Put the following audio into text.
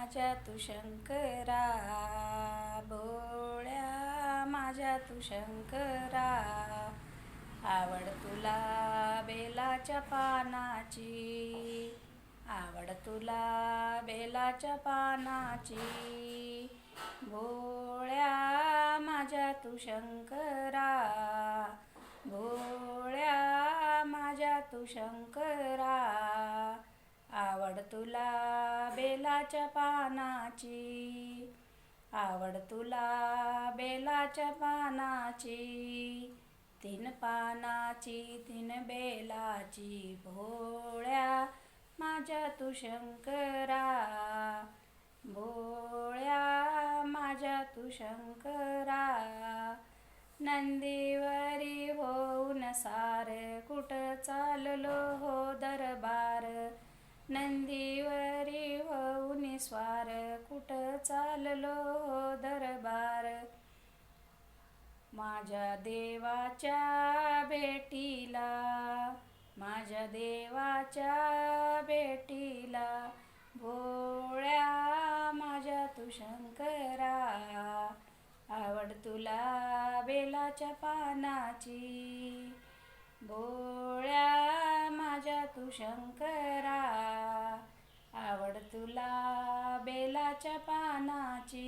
माझ्या तू शंकरा, भोळ्या माझ्या तू शंकरा. आवड तुला बेलाच्या पानाची, आवड तुला बेलाच्या पानाची. भोळ्या माझ्या तू शंकरा, भोळ्या माझ्या तू शंकरा. आवड तुला बेलाच्या पानाची, आवड तुला बेलाच्या पानाची. तीन पानाची तीन बेलाची, भोळ्या माझ्या तू शंकरा, भोळ्या माझ्या तू शंकरा. नंदीवरी होऊन सार, कुठं चाललो हो दरबार. नंदीवरी होऊन स्वार, कुठं चाललो हो दरबार. माझ्या देवाच्या भेटीला, माझ्या देवाच्या भेटीला. भोळ्या माझ्या तू शंकरा, आवड तुला बेलाच्या पानाची. भोळ्या माझ्या तू शंकरा, आवड तुला बेलाच्या पानाची.